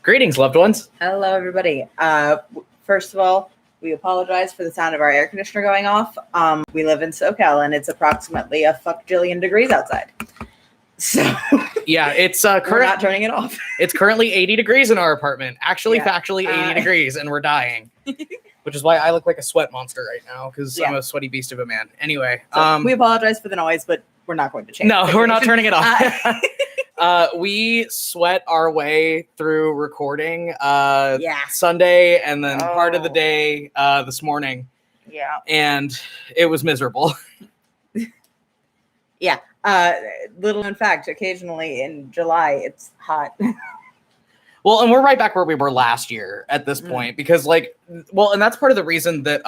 Greetings, loved ones. Hello, everybody. First of all, we apologize for the sound of our air conditioner going off. We live in SoCal, and it's approximately a fuck-jillion degrees outside. So yeah, it's we're not turning it off. It's currently 80 degrees in our apartment. Actually, factually 80 degrees, and we're dying. Which is why I look like a sweat monster right now, because I'm a sweaty beast of a man. Anyway, so we apologize for the noise, but we're not going to change. No, we're not turning it off. We sweat our way through recording Sunday and then part of the day this morning. Yeah. And it was miserable. Yeah. Little known fact, occasionally in July, it's hot. Well, and we're right back where we were last year at this point, because and that's part of the reason that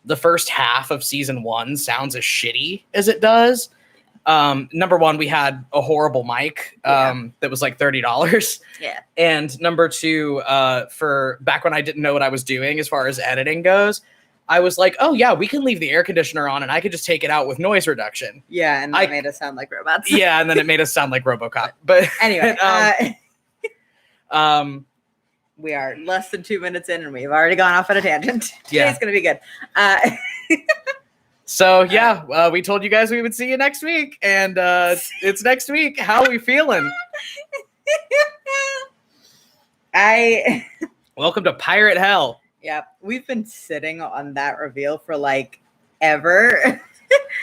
the first half of season 1 sounds as shitty as it does. Number one, we had a horrible mic that was like $30. Yeah. And number two, for back when I didn't know what I was doing as far as editing goes, I was like, oh yeah, we can leave the air conditioner on and I could just take it out with noise reduction. Yeah, and that made us sound like robots. Yeah, and then it made us sound like RoboCop. But anyway, we are less than 2 minutes in and we've already gone off on a tangent. Yeah. Today's gonna be good. So yeah, we told you guys we would see you next week, and it's next week. How are we feeling? Welcome to Pirate Hell. Yeah, we've been sitting on that reveal for like ever.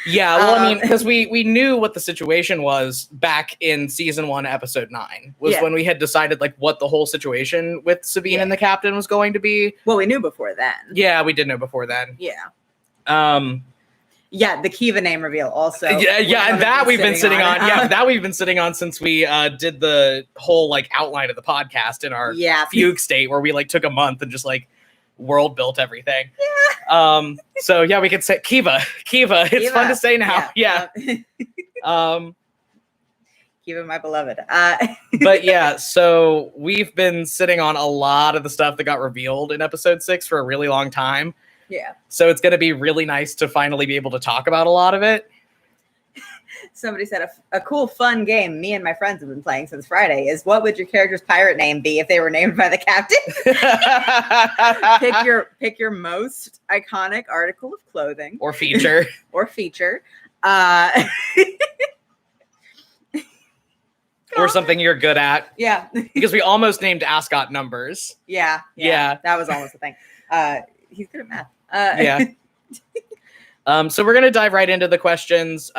Yeah, well, I mean, because we knew what the situation was back in season 1, episode 9, was when we had decided like what the whole situation with Sabine and the captain was going to be. Well, we knew before then. Yeah, we did know before then. Yeah. Yeah, the Kiva name reveal also. Yeah, and that we've been sitting on. Yeah, that we've been sitting on since we did the whole like outline of the podcast in our fugue state, where we like took a month and just like world built everything. Yeah. So yeah, we could say Kiva. It's fun to say now. Yeah. Kiva, my beloved. But yeah, so we've been sitting on a lot of the stuff that got revealed in episode 6 for a really long time. Yeah. So it's going to be really nice to finally be able to talk about a lot of it. Somebody said a cool, fun game me and my friends have been playing since Friday is, what would your character's pirate name be if they were named by the captain? pick your most iconic article of clothing. Or feature. Or something you're good at. Yeah. Because we almost named Ascot numbers. Yeah. That was almost a thing. He's good at math. Yeah. So we're going to dive right into the questions.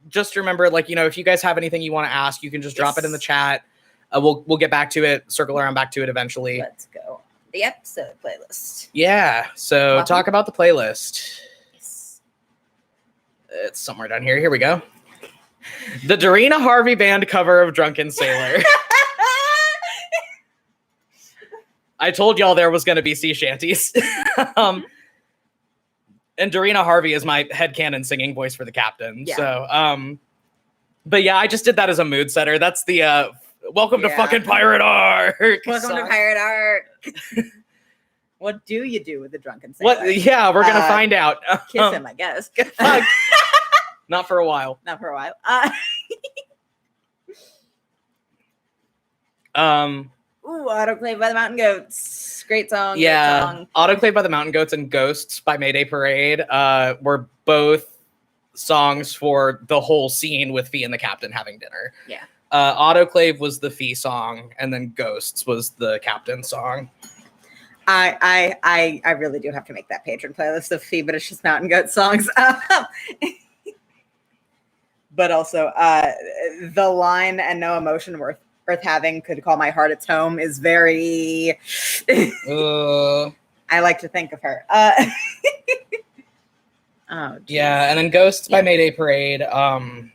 Just remember, like, you know, if you guys have anything you want to ask, you can just drop it in the chat. We'll get back to it, circle around back to it eventually. Let's go. The episode playlist. Yeah. So talk about the playlist. Yes. It's somewhere down here. Here we go. The Dorina Harvey Band cover of Drunken Sailor. I told y'all there was going to be sea shanties. And Dorina Harvey is my headcanon singing voice for the captain. Yeah. So, but yeah, I just did that as a mood setter. That's the welcome to fucking Pirate Arc. Welcome to Pirate Arc. What do you do with the Drunken Sailor? What? Yeah, we're going to find out. Kiss him, I guess. Not for a while. Not for a while. Ooh, Autoclave by the Mountain Goats. Great song. Yeah. Great song. Autoclave by the Mountain Goats and Ghosts by Mayday Parade were both songs for the whole scene with Fee and the captain having dinner. Yeah. Autoclave was the Fee song, and then Ghosts was the captain song. I really do have to make that patron playlist of Fee, but it's just Mountain Goat songs. But also, the line "and no emotion worth having could call my heart its home" is very. I like to think of her. Oh, yeah, and then Ghosts by Mayday Parade. Then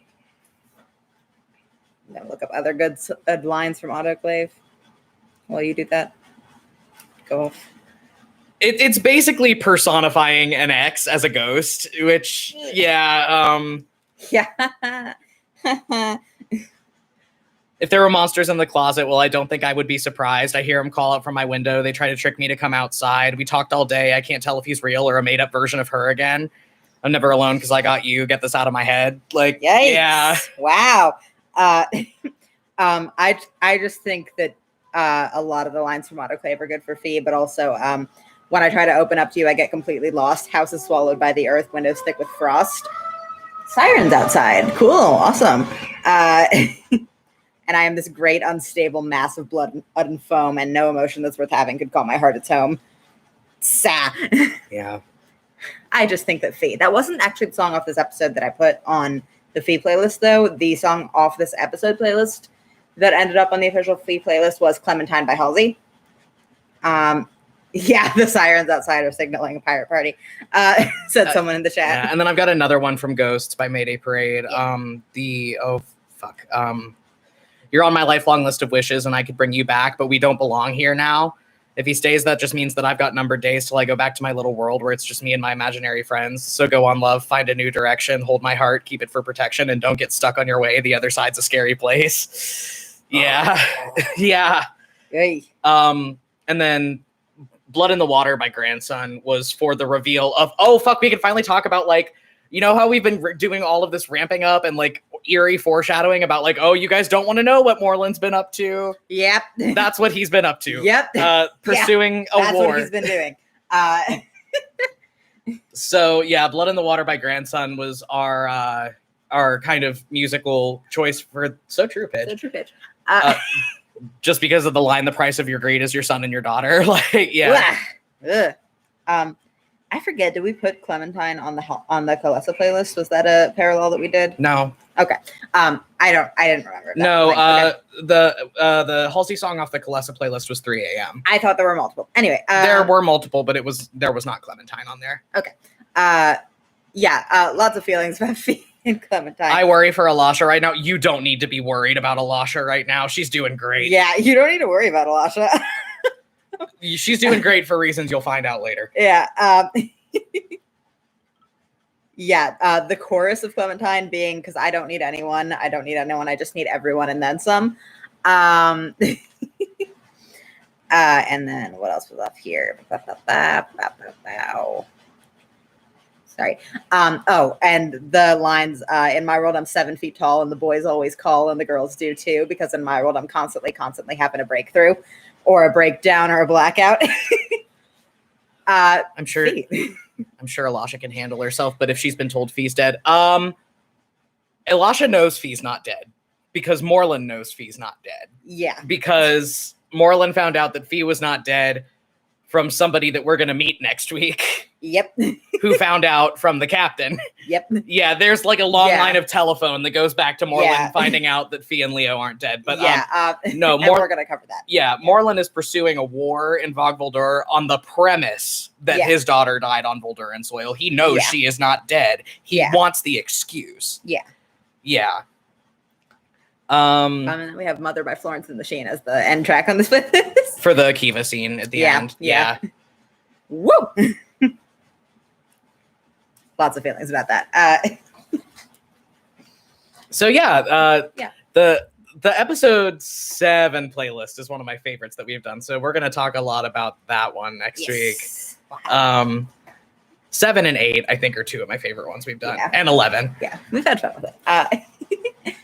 look up other good lines from Autoclave. While you do that, go off. It's basically personifying an ex as a ghost, which yeah. If there were monsters in the closet, well, I don't think I would be surprised. I hear him call out from my window. They try to trick me to come outside. We talked all day. I can't tell if he's real or a made-up version of her again. I'm never alone because I got you. Get this out of my head. Like, yikes. Yeah. Wow. I just think that A lot of the lines from Autoclave are good for Fee, but also when I try to open up to you, I get completely lost. House is swallowed by the earth, windows thick with frost. Sirens outside. Cool. Awesome. And I am this great, unstable mass of blood and foam, and no emotion that's worth having could call my heart its home. Sa. Yeah. I just think that Fee. That wasn't actually the song off this episode that I put on the Fee playlist, though. The song off this episode playlist that ended up on the official Fee playlist was Clementine by Halsey. Yeah, the sirens outside are signaling a pirate party, said someone in the chat. Yeah, and then I've got another one from Ghosts by Mayday Parade. Yeah. You're on my lifelong list of wishes, and I could bring you back, but we don't belong here now. If he stays, that just means that I've got numbered days till I go back to my little world where it's just me and my imaginary friends. So go on, love, find a new direction, hold my heart, keep it for protection, and don't get stuck on your way. The other side's a scary place. Yeah. Yeah. Hey. And then Blood in the Water by Grandson was for the reveal of, oh, fuck, we can finally talk about, like, you know how we've been doing all of this ramping up and, like, eerie foreshadowing about, like, oh, you guys don't want to know what Moreland's been up to? Yep. That's what he's been up to. Yep. Pursuing a That's war. what he's been doing. So, yeah, Blood in the Water by Grandson was our kind of musical choice for So True Pitch. So True Pitch. Just because of the line, the price of your greed is your son and your daughter. Like, yeah. I forget, did we put Clementine on the Kalesa playlist? Was that a parallel that we did? No. Okay. I didn't remember. No, okay. the Halsey song off the Kalesa playlist was 3 a.m. I thought there were multiple. Anyway. There were multiple, but there was not Clementine on there. Okay. Lots of feelings about Fee and Clementine. I worry for Alasha right now. You don't need to be worried about Alasha right now. She's doing great. Yeah, you don't need to worry about Alasha. She's doing great for reasons you'll find out later. Yeah. The chorus of Clementine being, because I don't need anyone, I just need everyone and then some. And then what else was up here? Sorry. And the lines, in my world, I'm 7 feet tall and the boys always call and the girls do too, because in my world, I'm constantly having a breakthrough or a breakdown or a blackout. I'm sure Alasha can handle herself, but if she's been told Fee's dead, Alasha knows Fee's not dead because Moreland knows Fee's not dead. Yeah. Because Moreland found out that Fee was not dead from somebody that we're going to meet next week. Yep. Who found out from the captain. Yep. Yeah, there's like a long line of telephone that goes back to Moreland finding out that Fee and Leo aren't dead. But no, we're going to cover that. Yeah, Moreland is pursuing a war in Vog Voldur on the premise that his daughter died on Volduran soil. He knows she is not dead. He wants the excuse. Yeah. Yeah. And then we have Mother by Florence and the Machine as the end track on this playlist. For the Kiva scene at the end. Yeah. Woo! Lots of feelings about that. The episode 7 playlist is one of my favorites that we've done. So we're going to talk a lot about that one next week. Wow. 7 and 8, I think, are 2 of my favorite ones we've done. And 11. Yeah, we've had fun with it.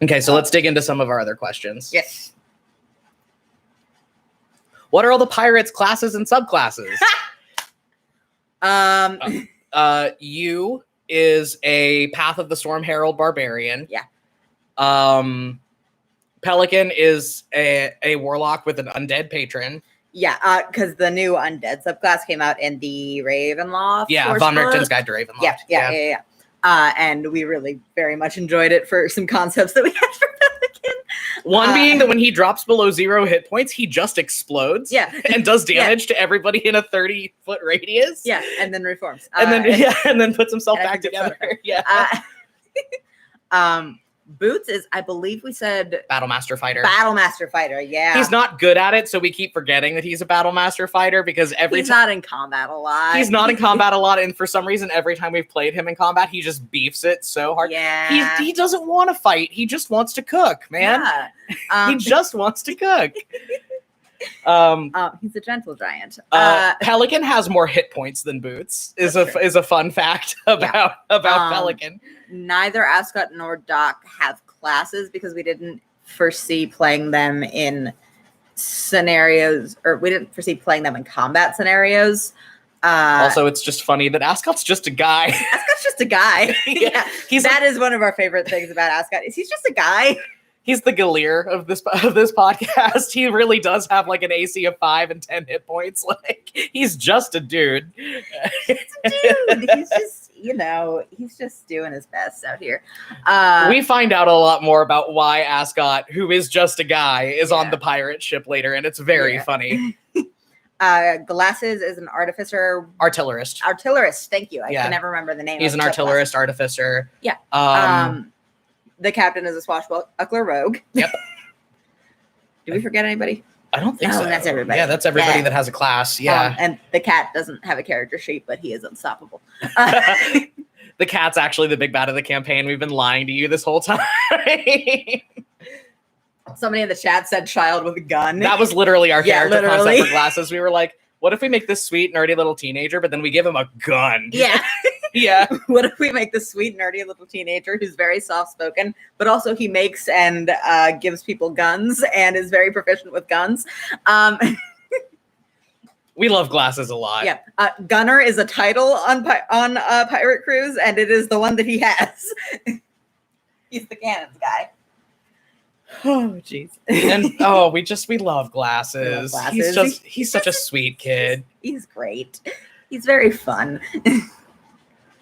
Okay, so let's dig into some of our other questions. Yes. What are all the pirates' classes and subclasses? U is a Path of the Storm Herald barbarian. Yeah. Pelican is a warlock with an undead patron. Yeah, because the new undead subclass came out in the Ravenloft. Yeah, Von Richten's Guide to Ravenloft. Yeah. And we really very much enjoyed it for some concepts that we had for Pelican. One being that when he drops below 0 hit points, he just explodes. Yeah. And does damage to everybody in a 30-foot radius. Yeah, and then reforms. And then puts himself back together. Yeah. Boots is, I believe we said... Battlemaster Fighter. Battlemaster Fighter, yeah. He's not good at it, so we keep forgetting that he's a Battlemaster Fighter because he's not in combat a lot. He's not in combat a lot, and for some reason, every time we've played him in combat, he just beefs it so hard. Yeah. He doesn't want to fight. He just wants to cook, man. Yeah. He just wants to cook. He's a gentle giant. Pelican has more hit points than Boots. Is a fun fact about Pelican. Neither Ascot nor Doc have classes because we didn't foresee playing them in scenarios, or we didn't foresee playing them in combat scenarios. Also, it's just funny that Ascot's just a guy. Ascot's just a guy. Yeah, that is one of our favorite things about Ascot. Is he's just a guy. He's the Galir of this podcast. He really does have like an AC of 5 and 10 hit points. Like he's just a dude. He's a dude. He's just, he's just doing his best out here. We find out a lot more about why Ascot, who is just a guy, is on the pirate ship later, and it's very funny. Glasses is an artillerist. Artillerist, thank you. I can never remember the name. He's an artillerist artificer. Yeah. The captain is a swashbuckler rogue. Yep. Did we forget anybody? I don't think so. That's everybody. Yeah, that's everybody that has a class. Yeah. And the cat doesn't have a character sheet, but he is unstoppable. The cat's actually the big bad of the campaign. We've been lying to you this whole time. Somebody in the chat said child with a gun. That was literally our character concept for Glasses. We were like, what if we make this sweet, nerdy little teenager, but then we give him a gun? Yeah. Yeah. What if we make this sweet, nerdy little teenager who's very soft-spoken, but also he makes and gives people guns and is very proficient with guns? We love Glasses a lot. Yeah. Gunner is a title on Pirate Cruise, and it is the one that he has. He's the cannons guy. Oh, jeez. And we love Glasses. He's such a sweet kid. He's great. He's very fun.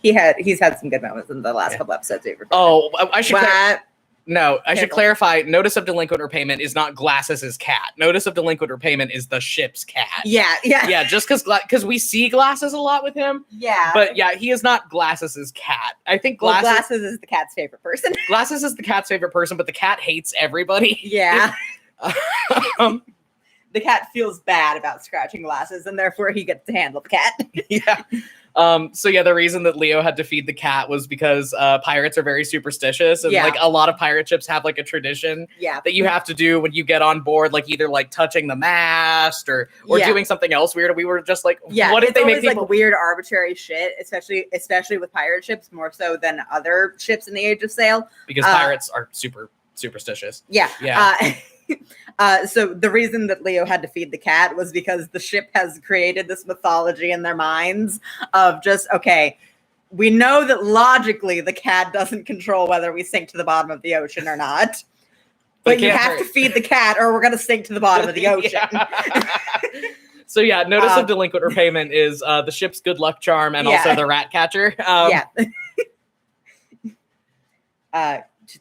He's had some good moments in the last couple episodes. I should clarify. Notice of delinquent repayment is not Glasses' cat. Notice of delinquent repayment is the ship's cat. Yeah. Just because we see Glasses a lot with him. Yeah. But yeah, he is not Glasses' cat. I think Glasses is the cat's favorite person. Glasses is the cat's favorite person, but the cat hates everybody. Yeah. The cat feels bad about scratching Glasses, and therefore he gets to handle the cat. Yeah. The reason that Leo had to feed the cat was because pirates are very superstitious, and like a lot of pirate ships have like a tradition that you have to do when you get on board, like either like touching the mast or doing something else weird. We were just like, what if they make people like weird arbitrary shit, especially with pirate ships, more so than other ships in the Age of Sail, because pirates are super superstitious. Yeah. So the reason that Leo had to feed the cat was because the ship has created this mythology in their minds of just, okay, we know that logically the cat doesn't control whether we sink to the bottom of the ocean or not. But you have to feed the cat or we're going to sink to the bottom of the ocean. So notice of delinquent repayment is the ship's good luck charm and also the rat catcher.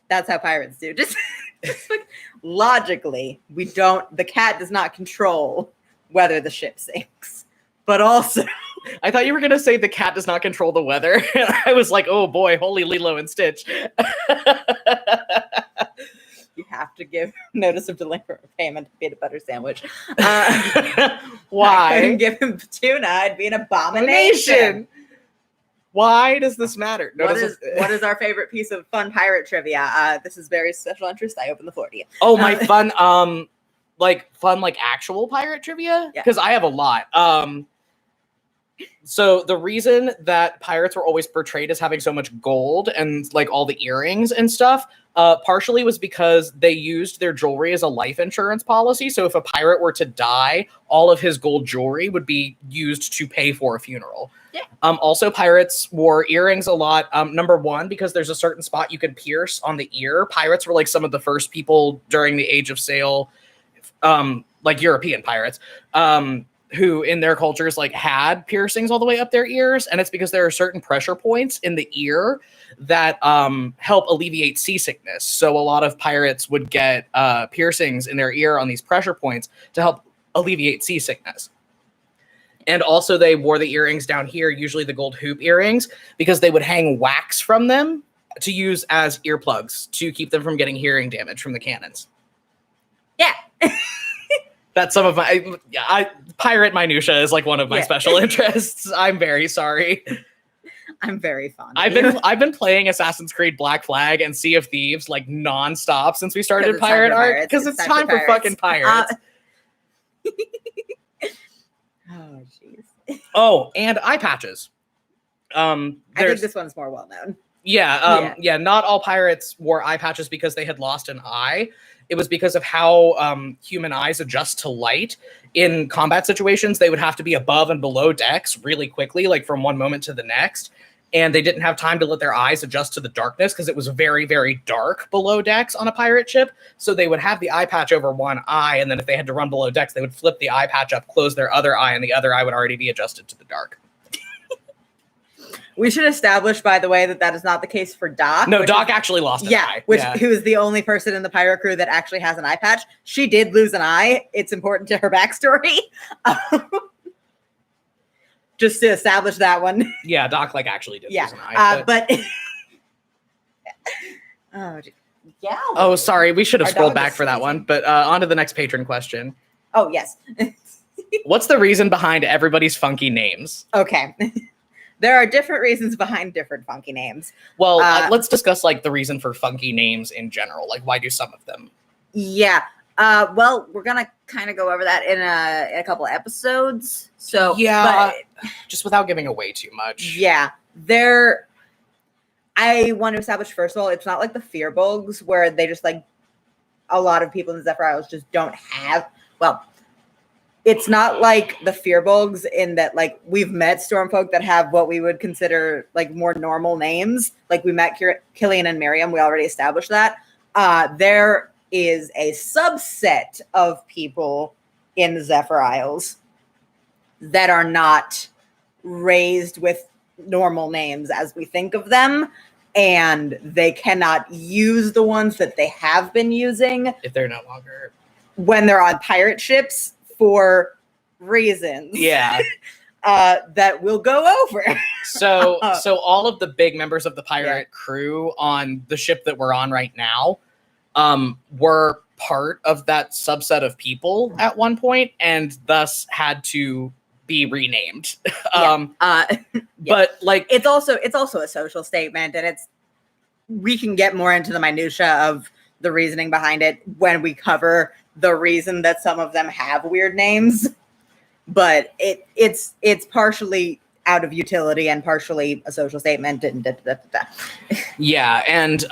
That's how pirates do. Just like, logically, the cat does not control whether the ship sinks. But also, I thought you were going to say the cat does not control the weather. I was like, oh boy, holy Lilo and Stitch. You have to give notice of delinquent repayment to peanut butter sandwich. Why? I couldn't give him tuna. It'd be an abomination. Why does this matter? What is our favorite piece of fun pirate trivia? This is very special interest. I open the floor to you. Oh, my fun actual pirate trivia? Because I have a lot. So the reason that pirates were always portrayed as having so much gold and like all the earrings and stuff, partially was because they used their jewelry as a life insurance policy. So if a pirate were to die, all of his gold jewelry would be used to pay for a funeral. Yeah. Also, pirates wore earrings a lot. Number one, because there's a certain spot you can pierce on the ear. Pirates were like some of the first people during the Age of Sail, like European pirates, who in their cultures like had piercings all the way up their ears. And it's because there are certain pressure points in the ear that help alleviate seasickness. So a lot of pirates would get piercings in their ear on these pressure points to help alleviate seasickness. And also they wore the earrings down here, usually the gold hoop earrings, because they would hang wax from them to use as earplugs to keep them from getting hearing damage from the cannons. Yeah. That's some of my pirate minutia is like one of my special interests. I'm very sorry. I'm very fond. I've been playing Assassin's Creed Black Flag and Sea of Thieves like nonstop since we started Pirate Art because it's time for fucking pirates. Oh, jeez. Oh, and eye patches. I think this one's more well known. Yeah, not all pirates wore eye patches because they had lost an eye. It was because of how human eyes adjust to light. In combat situations, they would have to be above and below decks really quickly, like from one moment to the next. And they didn't have time to let their eyes adjust to the darkness because it was very, very dark below decks on a pirate ship. So they would have the eye patch over one eye, and then if they had to run below decks, they would flip the eye patch up, close their other eye, and the other eye would already be adjusted to the dark. We should establish, by the way, that is not the case for Doc. No, Doc actually lost an eye. Who is the only person in the pirate crew that actually has an eye patch. She did lose an eye. It's important to her backstory. Just to establish that one. Yeah, Doc actually did lose an eye. Oh, sorry. We should have scrolled back for that one. But on to the next patron question. Oh, yes. What's the reason behind everybody's funky names? Okay. There are different reasons behind different funky names. Well, let's discuss the reason for funky names in general. Why do some of them? Yeah. Well, we're gonna kind of go over that in a couple of episodes. So yeah, but, just without giving away too much. Yeah, I want to establish first of all, it's not like the fear bugs where they just a lot of people in the Zephyr Isles just don't have. Well, it's not like the fear bugs in that we've met Stormfolk that have what we would consider more normal names. We met Killian and Miriam. We already established that. There is a subset of people in the Zephyr Isles that are not raised with normal names as we think of them, and they cannot use the ones that they have been using if they're no longer when they're on pirate ships for reasons. Yeah. That we'll go over. So all of the big members of the pirate crew on the ship that we're on right now were part of that subset of people at one point and thus had to be renamed. But it's also a social statement, and we can get more into the minutia of the reasoning behind it when we cover the reason that some of them have weird names. But it's partially out of utility and partially a social statement. Yeah, and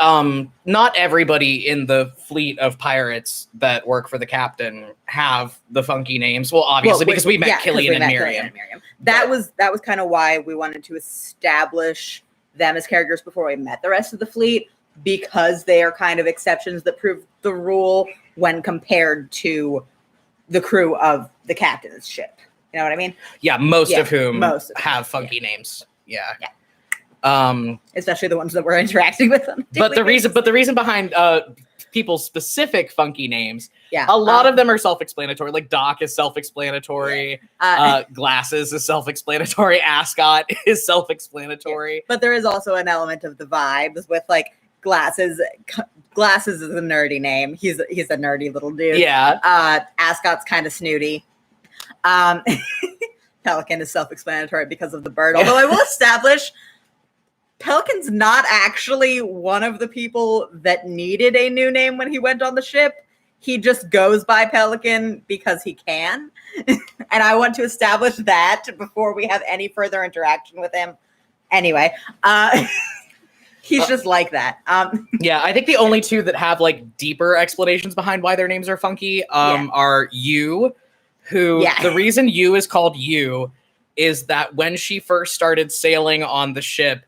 not everybody in the fleet of pirates that work for the captain have the funky names. Well, obviously, because we met Killian and Miriam. That was kind of why we wanted to establish them as characters before we met the rest of the fleet, because they are kind of exceptions that prove the rule when compared to the crew of the captain's ship. You know what I mean? Yeah, most of whom have funky names. Yeah. Especially the ones that we're interacting with them. But the reason behind people's specific funky names, a lot of them are self-explanatory. Doc is self-explanatory. Glasses is self-explanatory. Ascot is self-explanatory. Yeah. But there is also an element of the vibes with Glasses. Glasses is a nerdy name. He's a nerdy little dude. Yeah. Ascot's kind of snooty. Pelican is self-explanatory because of the bird. Although I will establish, Pelican's not actually one of the people that needed a new name when he went on the ship. He just goes by Pelican because he can. And I want to establish that before we have any further interaction with him. Anyway, he's just like that. Yeah, I think the only two that have deeper explanations behind why their names are funky are you. The reason you is called you is that when she first started sailing on the ship,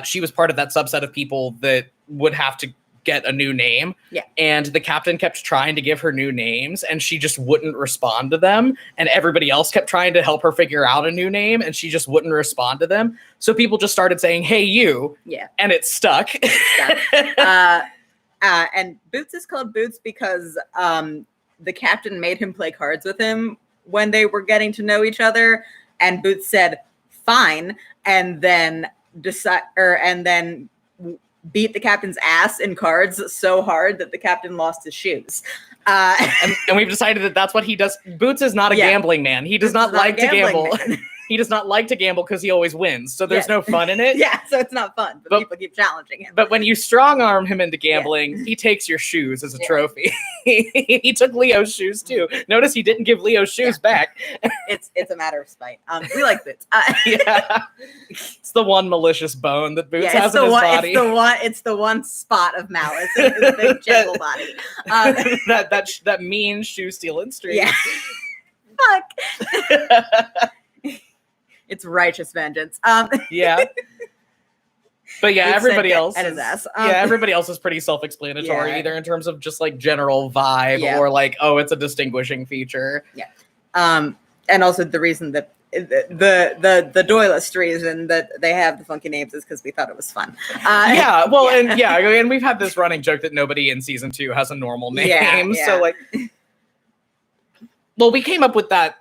she was part of that subset of people that would have to get a new name. Yeah. And the captain kept trying to give her new names and she just wouldn't respond to them. And everybody else kept trying to help her figure out a new name and she just wouldn't respond to them. So people just started saying, "Hey, you." Yeah. And it stuck. And Boots is called Boots because the captain made him play cards with him when they were getting to know each other, and Boots said "fine," and then beat the captain's ass in cards so hard that the captain lost his shoes. And we've decided that that's what he does. Boots is not a gambling man. He does not like to gamble. He does not like to gamble because he always wins. So there's no fun in it. Yeah, so it's not fun, but people keep challenging him. But when you strong arm him into gambling, he takes your shoes as a trophy. He took Leo's shoes too. Notice he didn't give Leo's shoes back. It's a matter of spite. We like Boots. It's the one malicious bone that Boots has in his body. It's the one spot of malice in his big gentle body. That mean shoe stealing streak. Yeah. Fuck. It's righteous vengeance. Yeah. But yeah, everybody else at his ass. Everybody else is pretty self-explanatory, either in terms of just like general vibe or like, oh, it's a distinguishing feature. Yeah. And also the reason that the doylist reason that they have the funky names is because we thought it was fun. And we've had this running joke that nobody in season 2 has a normal name. So like, well, we came up with that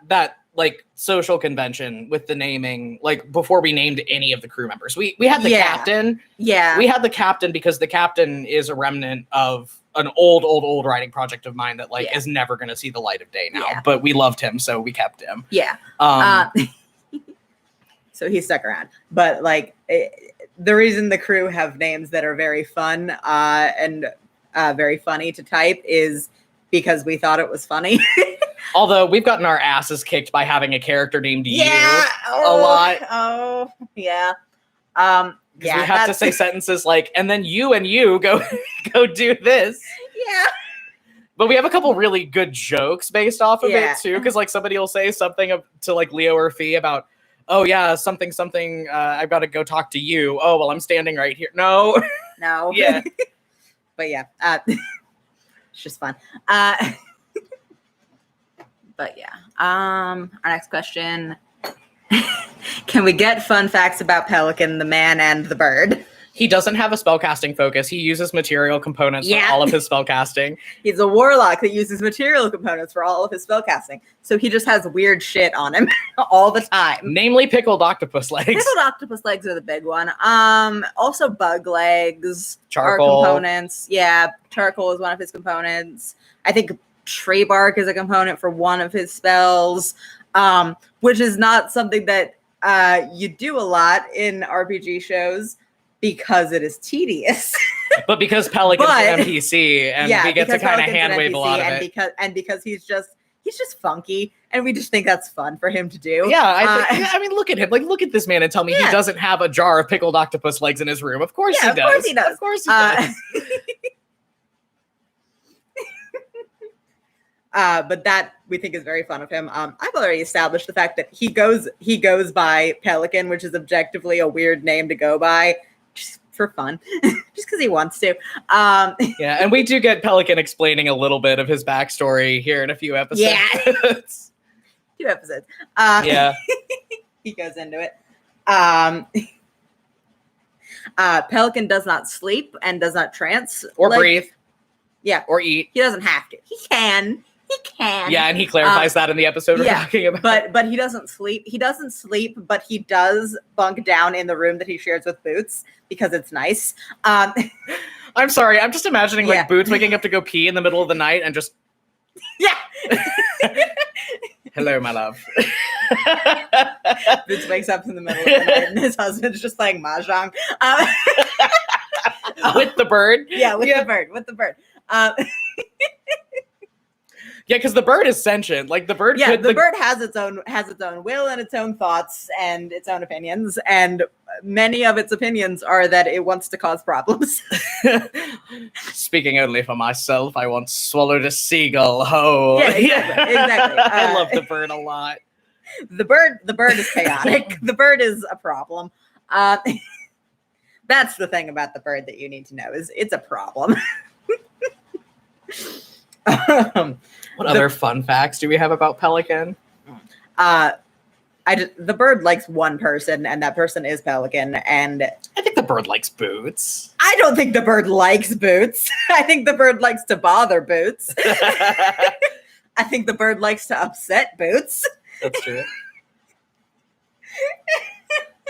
like social convention with the naming, like before we named any of the crew members. We had the captain. Yeah. We had the captain because the captain is a remnant of an old writing project of mine that like is never going to see the light of day now, but we loved him. So we kept him. Yeah. So he stuck around, but like the reason the crew have names that are very fun and very funny to type is because we thought it was funny. Although we've gotten our asses kicked by having a character named you a lot. Oh, yeah. We have to say sentences like, and then you go do this. Yeah. But we have a couple really good jokes based off of it too, because like somebody will say something to like Leo or Fee about, oh yeah, something. I've got to go talk to you. Oh well, I'm standing right here. No. Yeah. But yeah, it's just fun. But yeah, our next question. Can we get fun facts about Pelican, the man, and the bird? He doesn't have a spellcasting focus. He uses material components for all of his spellcasting. He's a warlock that uses material components for all of his spellcasting. So he just has weird shit on him all the time. Namely pickled octopus legs. Pickled octopus legs are the big one. Also bug legs charcoal are components. Yeah, charcoal is one of his components. I think tree bark is a component for one of his spells, which is not something that you do a lot in RPG shows because it is tedious. But because Pelican's an NPC and we get to kind of hand wave a lot of it. Because he's just funky and we just think that's fun for him to do. Yeah, I mean, look at him. Like, look at this man and tell me he doesn't have a jar of pickled octopus legs in his room. Of course he does. Of course he does. Of course he does. But that we think is very fun of him. I've already established the fact that he goes by Pelican, which is objectively a weird name to go by, just for fun, just because he wants to. Yeah, and we do get Pelican explaining a little bit of his backstory here in a few episodes. Yeah, 2 episodes. He goes into it. Pelican does not sleep and does not trance or breathe. Yeah, or eat. He doesn't have to. He can. Yeah, and he clarifies that in the episode we're talking about. But he doesn't sleep. He doesn't sleep, but he does bunk down in the room that he shares with Boots because it's nice. I'm sorry. I'm just imagining like Boots waking up to go pee in the middle of the night and just hello, my love. Boots wakes up in the middle of the night and his husband's just playing mahjong with the bird. Yeah, with the bird. Yeah, because the bird is sentient. Like the bird. Yeah, the bird has its own will and its own thoughts and its own opinions, and many of its opinions are that it wants to cause problems. Speaking only for myself, I once swallowed a seagull whole. Yeah, exactly. I love the bird a lot. The bird is chaotic. The bird is a problem. That's the thing about the bird that you need to know is it's a problem. What other fun facts do we have about Pelican? The bird likes one person, and that person is Pelican. And I think the bird likes Boots. I don't think the bird likes Boots. I think the bird likes to bother Boots. I think the bird likes to upset Boots. That's true.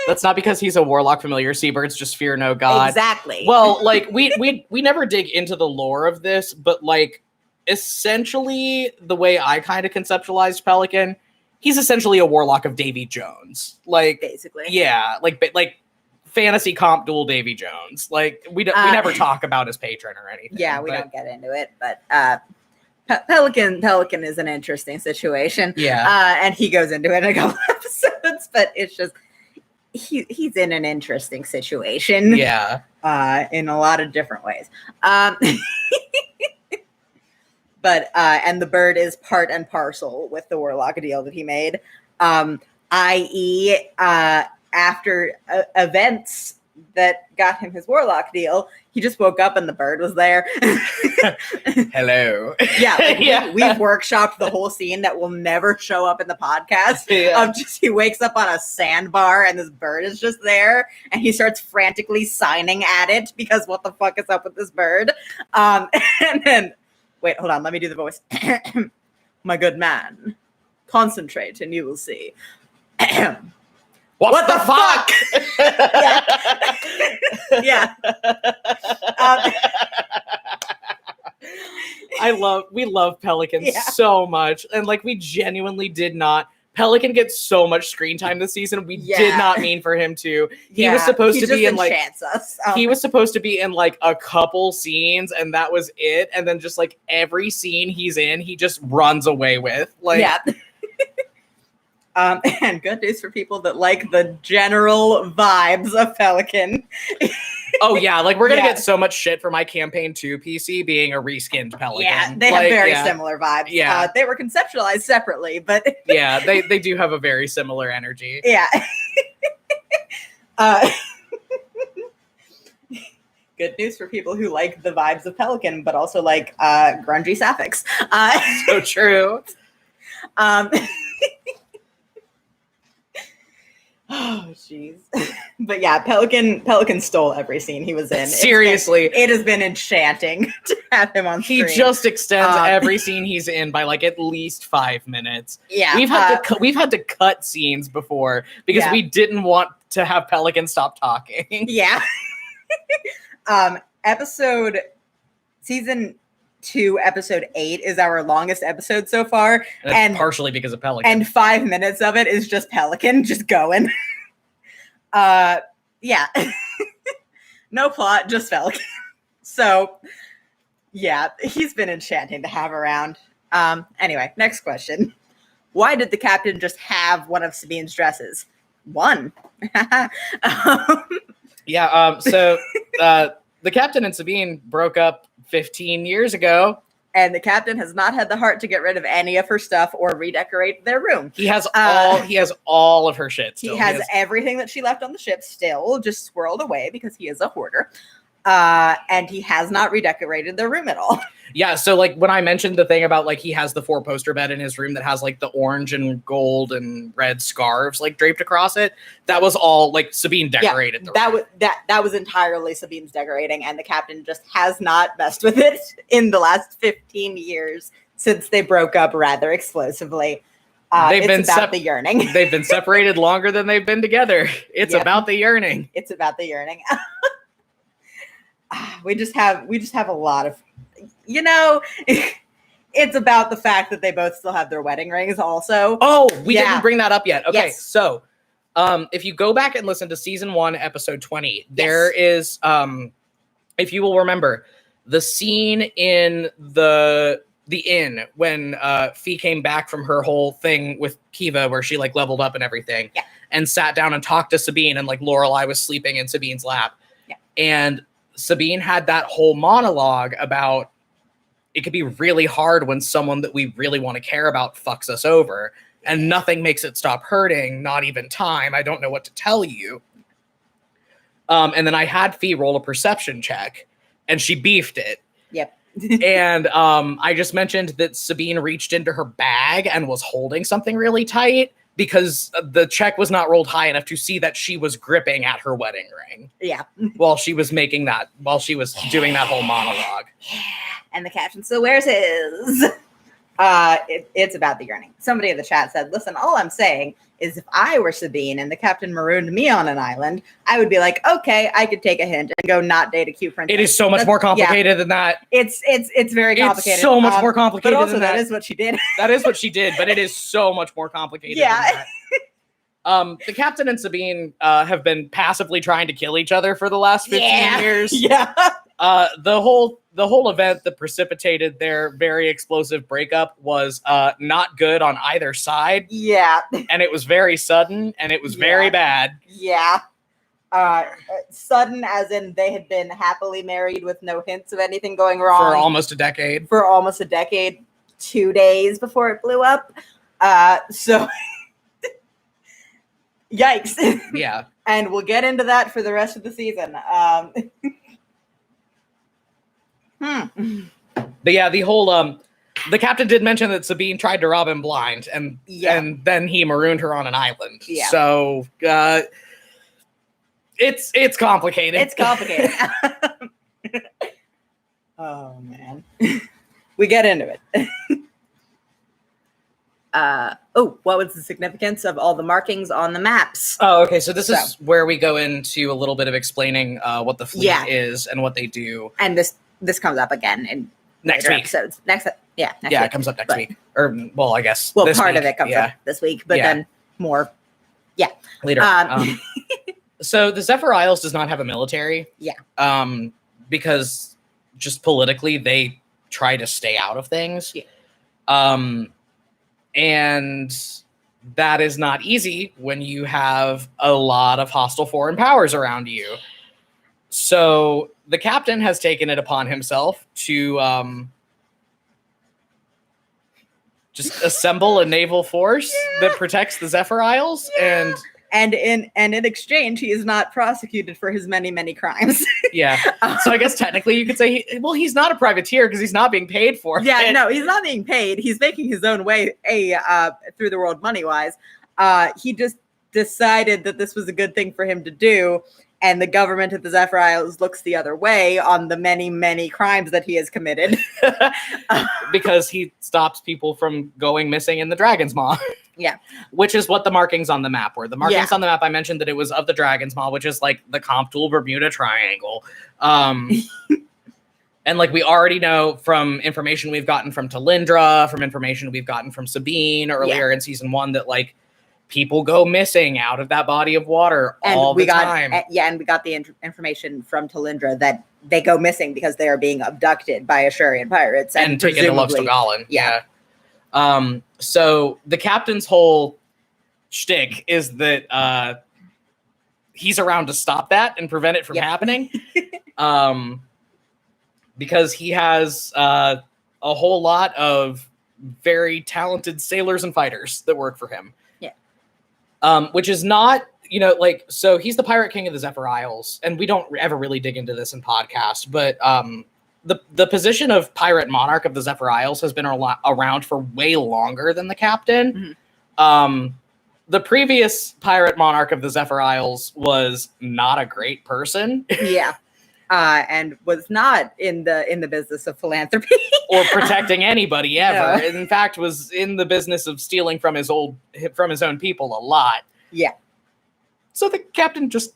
That's not because he's a warlock familiar. Seabirds just fear no god. Exactly. Well, like we never dig into the lore of this, but like essentially the way I kind of conceptualized Pelican, he's essentially a warlock of Davy Jones. Like, basically. Yeah, like fantasy comp duel Davy Jones. Like, we never talk about his patron or anything. Yeah, we don't get into it, but Pelican is an interesting situation. Yeah. And he goes into it in a couple episodes, but it's just he's in an interesting situation. Yeah. In a lot of different ways. But and the bird is part and parcel with the warlock deal that he made. I.e., after events that got him his warlock deal, he just woke up and the bird was there. Hello. Yeah, we've workshopped the whole scene that will never show up in the podcast. Yeah. Of just he wakes up on a sandbar and this bird is just there, and he starts frantically signing at it because what the fuck is up with this bird? And then, wait, hold on, let me do the voice. My good man, concentrate and you will see. What the fuck? Yeah. We love Pelican so much. And like, we genuinely did not. Pelican gets so much screen time this season. We did not mean for him to. He was supposed to be in like, he was supposed to be in like a couple scenes and that was it. And then just like every scene he's in, he just runs away with. Like, yeah. And good news for people that like the general vibes of Pelican. Oh yeah, like we're gonna get so much shit for my campaign 2 PC being a reskinned Pelican. Yeah, they have very similar vibes. Yeah, they were conceptualized separately, but yeah, they do have a very similar energy. Yeah. Good news for people who like the vibes of Pelican, but also like grungy sapphics. So true. Oh jeez. But yeah, Pelican stole every scene he was in. Seriously. It has been enchanting to have him on screen. He just extends every scene he's in by like at least 5 minutes. Yeah. We've had to cut scenes before because we didn't want to have Pelican stop talking. Yeah. Season 2, episode 8 is our longest episode so far. And partially because of Pelican. And 5 minutes of it is just Pelican just going. Yeah. No plot, just Pelican. So, yeah, he's been enchanting to have around. Anyway, next question. Why did the captain just have one of Sabine's dresses? One. So the captain and Sabine broke up 15 years ago. And the captain has not had the heart to get rid of any of her stuff or redecorate their room. He has all of her shit still. He has everything that she left on the ship still, just squirreled away because he is a hoarder. And he has not redecorated their room at all. Yeah, so like when I mentioned the thing about like he has the 4-poster bed in his room that has like the orange and gold and red scarves like draped across it, that was all like Sabine decorated. Yeah, that was entirely Sabine's decorating, and the captain just has not messed with it in the last 15 years since they broke up rather explosively. It's about the yearning. They've been separated longer than they've been together. It's about the yearning. It's about the yearning. We just have a lot of, it's about the fact that they both still have their wedding rings also. Oh, we didn't bring that up yet. Okay, yes. So if you go back and listen to season 1, episode 20, there is, if you will remember, the scene in the inn when Fee came back from her whole thing with Kiva where she like leveled up and everything and sat down and talked to Sabine and like Lorelai was sleeping in Sabine's lap. Yeah. And Sabine had that whole monologue about it could be really hard when someone that we really want to care about fucks us over and nothing makes it stop hurting, not even time. I don't know what to tell you. And then I had Fee roll a perception check and she beefed it. Yep. And I just mentioned that Sabine reached into her bag and was holding something really tight because the check was not rolled high enough to see that she was gripping at her wedding ring. Yeah. While she was doing that whole monologue. Yeah. And the captain still wears his. It's about the yearning. Somebody in the chat said, listen, all I'm saying is if I were Sabine and the captain marooned me on an island, I would be like, okay, I could take a hint and go not date a cute princess. It is so much more complicated than that. It's very complicated. It's so much more complicated but also than that. That is what she did. That is what she did, but it is so much more complicated than that. The captain and Sabine have been passively trying to kill each other for the last 15 years. Yeah. The whole event that precipitated their very explosive breakup was not good on either side. Yeah. And it was very sudden, and it was very bad. Yeah. Sudden as in they had been happily married with no hints of anything going wrong. For almost a decade. 2 days before it blew up. So... Yikes. Yeah. And we'll get into that for the rest of the season. But yeah, the whole the captain did mention that Sabine tried to rob him blind, and then he marooned her on an island. Yeah. So it's complicated. It's complicated. Oh man. We get into it. What was the significance of all the markings on the maps? Oh, okay. So this is where we go into a little bit of explaining what the fleet is and what they do. And this comes up again in next week. Episodes. Next week. It comes up next week. Or, well, I guess. Well, this part week. of it comes up this week, but then more. Yeah. Later. So the Zephyr Isles does not have a military. Yeah. Because just politically, they try to stay out of things. Yeah. And that is not easy when you have a lot of hostile foreign powers around you. So the captain has taken it upon himself to just assemble a naval force that protects the Zephyr Isles. And in exchange, he is not prosecuted for his many crimes. Yeah. So I guess technically you could say, he's not a privateer because he's not being paid for it. Yeah, no, he's not being paid. He's making his own way through the world money-wise. He just decided that this was a good thing for him to do, and the government of the Zephyr Isles looks the other way on the many crimes that he has committed. Because he stops people from going missing in the Dragon's Maw. Yeah. Which is what the markings on the map were. The markings on the map, I mentioned that it was of the Dragon's Maw, which is like the Compelled Bermuda Triangle. And like we already know from information we've gotten from Talindra, from information we've gotten from Sabine earlier in season 1, that like people go missing out of that body of water all the time. And we got the information from Talindra that they go missing because they are being abducted by Ashurian pirates. And taken to Lostogalan. Yeah. So the captain's whole shtick is that he's around to stop that and prevent it from happening. Because he has a whole lot of very talented sailors and fighters that work for him. Yeah. Which is not, so he's the pirate king of the Zephyr Isles, and we don't ever really dig into this in podcast, but the position of pirate monarch of the Zephyr Isles has been around for way longer than the captain. Mm-hmm. The previous pirate monarch of the Zephyr Isles was not a great person. Yeah. And was not in the business of philanthropy or protecting anybody ever. No. In fact, was in the business of stealing from his own people a lot. Yeah. So the captain just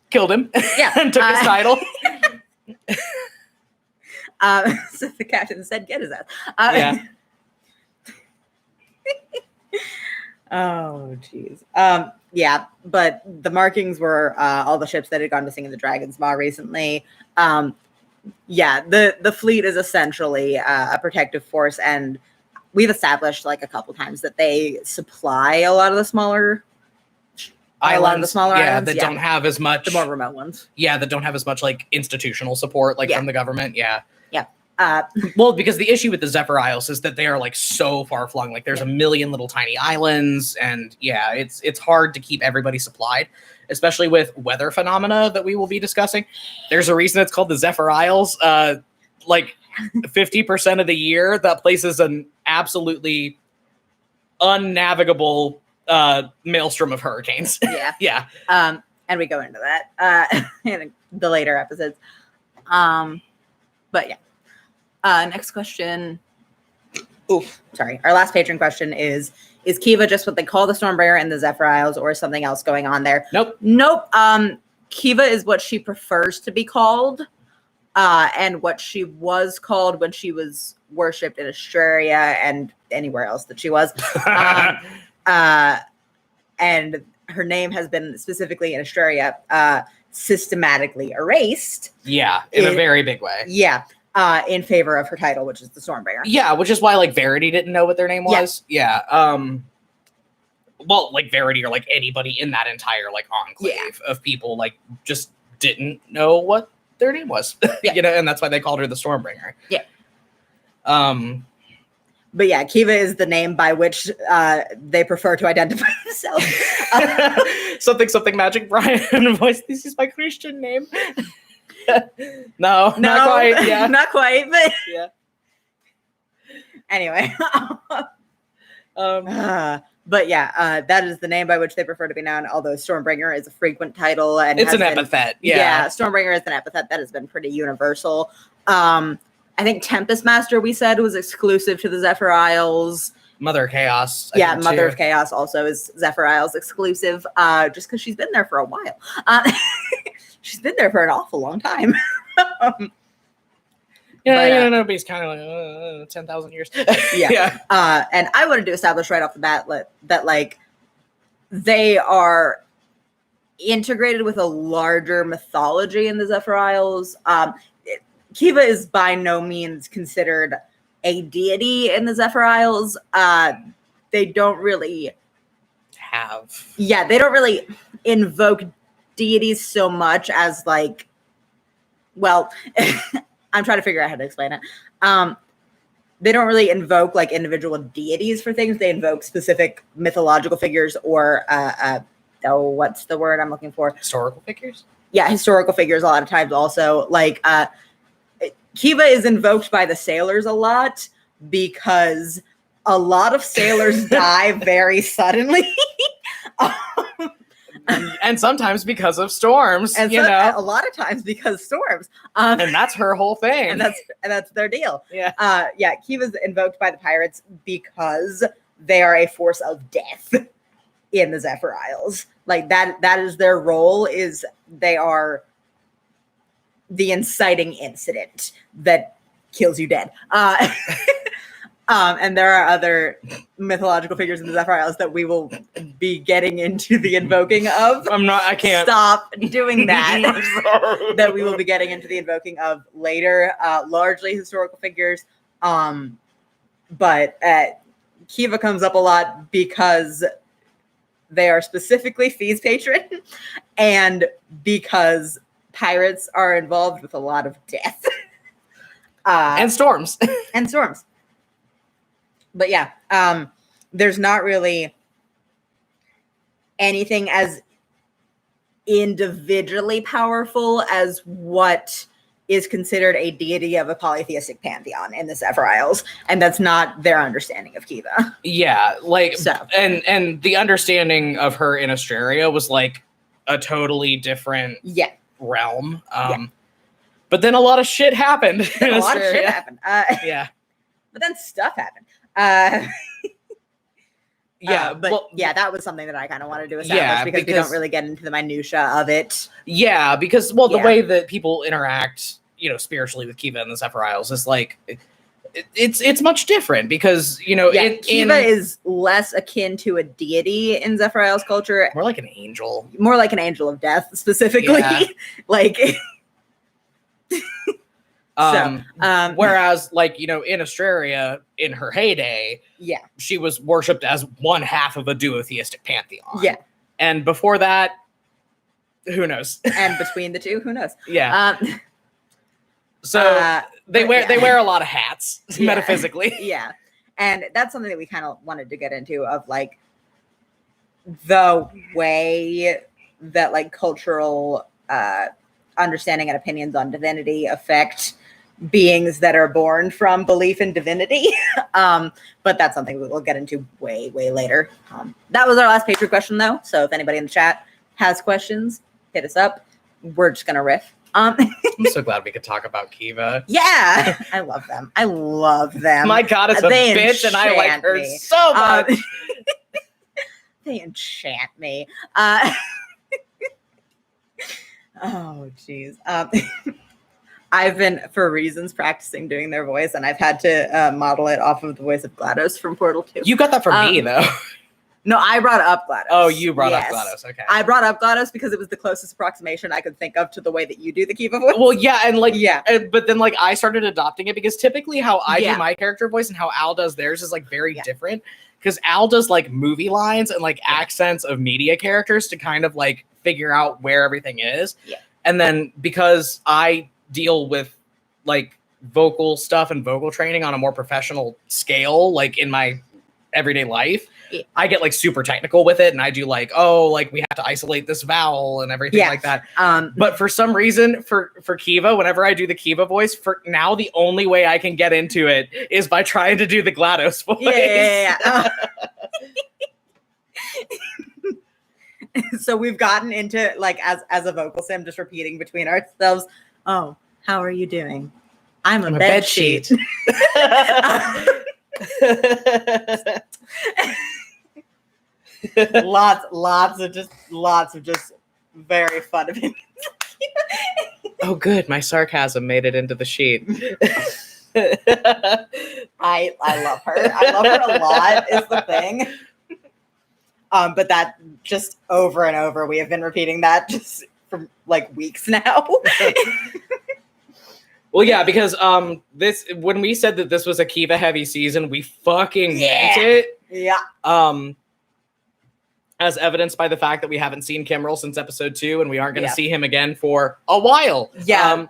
killed him. Yeah. And took his title. So the captain said, "Get his ass." Yeah. Oh, geez. Yeah, but the markings were all the ships that had gone missing in the Dragon's Maw recently. Yeah, the fleet is essentially a protective force, and we've established like a couple times that they supply a lot of the smaller islands. Islands, that don't have as much, the more remote ones. Yeah, that don't have as much like institutional support from the government. Yeah. Yeah. Well, because the issue with the Zephyr Isles is that they are like so far flung. Like there's a million little tiny islands, and it's hard to keep everybody supplied, especially with weather phenomena that we will be discussing. There's a reason it's called the Zephyr Isles. Like 50% of the year, that place is an absolutely unnavigable maelstrom of hurricanes. Yeah. Yeah. And we go into that in the later episodes. But yeah. Next question. Oof, sorry. Our last patron question is Kiva just what they call the Stormbringer in the Zephyr Isles, or is something else going on there? Nope. Kiva is what she prefers to be called, and what she was called when she was worshipped in Australia and anywhere else that she was. And her name has been, specifically in Australia, systematically erased. Yeah, in a very big way. Yeah. In favor of her title, which is the Stormbringer. Yeah, which is why like Verity didn't know what their name was. Yeah. Well, like Verity or like anybody in that entire like enclave of people like just didn't know what their name was. You know, and that's why they called her the Stormbringer. Yeah. But yeah, Kiva is the name by which they prefer to identify themselves. Something magic Brian voice. This is my Christian name. No, not quite. Yeah, not quite. But yeah. Anyway, but yeah, that is the name by which they prefer to be known. Although Stormbringer is a frequent title, and it's an epithet. Yeah, Stormbringer is an epithet that has been pretty universal. I think Tempest Master, we said, was exclusive to the Zephyr Isles. Mother of Chaos. Mother of Chaos also is Zephyr Isles exclusive, just because she's been there for a while. She's been there for an awful long time. Nobody's kind of like 10,000 years. Yeah. And I wanted to establish right off the bat that like they are integrated with a larger mythology in the Zephyr Isles. Kiva is by no means considered a deity in the Zephyr Isles. They don't really have. Yeah, they don't really invoke deities so much as like, well, I'm trying to figure out how to explain it. They don't really invoke like individual deities for things. They invoke specific mythological figures or what's the word I'm looking for? Historical figures? Yeah, historical figures a lot of times also. Like Kiva is invoked by the sailors a lot because a lot of sailors die very suddenly. And sometimes because of storms, and a lot of times because storms. And that's her whole thing. And that's their deal. Yeah. Kiva's invoked by the pirates because they are a force of death in the Zephyr Isles. Like that is their role, is they are the inciting incident that kills you dead. And there are other mythological figures in the Zephyr Isles that we will be getting into the invoking of. I can't. Stop doing that. That we will be getting into the invoking of later. Largely historical figures. But Kiva comes up a lot because they are specifically Fee's patron and because pirates are involved with a lot of death. And storms. And storms. But yeah, there's not really anything as individually powerful as what is considered a deity of a polytheistic pantheon in the Zephyr Isles, and that's not their understanding of Kiva. Yeah, like and the understanding of her in Australia was like a totally different realm. But then a lot of shit happened. A lot of shit happened. But then stuff happened. That was something that I kind of wanted to establish because we don't really get into the minutia of it. Yeah, because the way that people interact, spiritually with Kiva in the Zephyr Isles is like it's much different because Kiva is less akin to a deity in Zephyr Isles culture. More like an angel. More like an angel of death, specifically. Yeah. Like. Whereas in Australia in her heyday, she was worshipped as one half of a duotheistic pantheon. Yeah. And before that, who knows? And between the two, who knows? Yeah. They wear a lot of hats metaphysically. Yeah. And that's something that we kind of wanted to get into of like the way that like cultural understanding and opinions on divinity affect beings that are born from belief in divinity. But that's something we'll get into way later. That was our last Patreon question though. So if anybody in the chat has questions, hit us up. We're just going to riff Um, I'm so glad we could talk about Kiva. yeah, I love them. I love them. My God, it's a They bitch, and I like enchant her me. so much. They enchant me. Oh, geez. I've been, for reasons, practicing doing their voice, and I've had to model it off of the voice of GLaDOS from Portal 2. You got that from me, though. No, I brought up GLaDOS. Oh, you brought up GLaDOS. Okay. I brought up GLaDOS because it was the closest approximation I could think of to the way that you do the Kiva voice. Well, yeah, and like, Yeah. But then, like, I started adopting it because typically how I Yeah. do my character voice and how Al does theirs is like very different. Because Al does like movie lines and like accents of media characters to kind of like figure out where everything is. Yeah. And then because I deal with like vocal stuff and vocal training on a more professional scale, like in my everyday life, I get like super technical with it, and I do like, oh, like we have to isolate this vowel and everything like that. But for some reason, for Kiva, whenever I do the Kiva voice, for now the only way I can get into it is by trying to do the GLaDOS voice. Yeah. So we've gotten into like as a vocal sim, just repeating between ourselves. Oh, how are you doing? I'm a bed sheet. lots of just very fun opinions. Oh, good. My sarcasm made it into the sheet. I love her. I love her a lot is the thing. But that just over and over, we have been repeating that just for like weeks now. Well, yeah, because this when we said that this was a Kiva heavy season, we fucking meant it. Yeah. As evidenced by the fact that we haven't seen Kimmerl since episode 2, and we aren't going to see him again for a while. Yeah.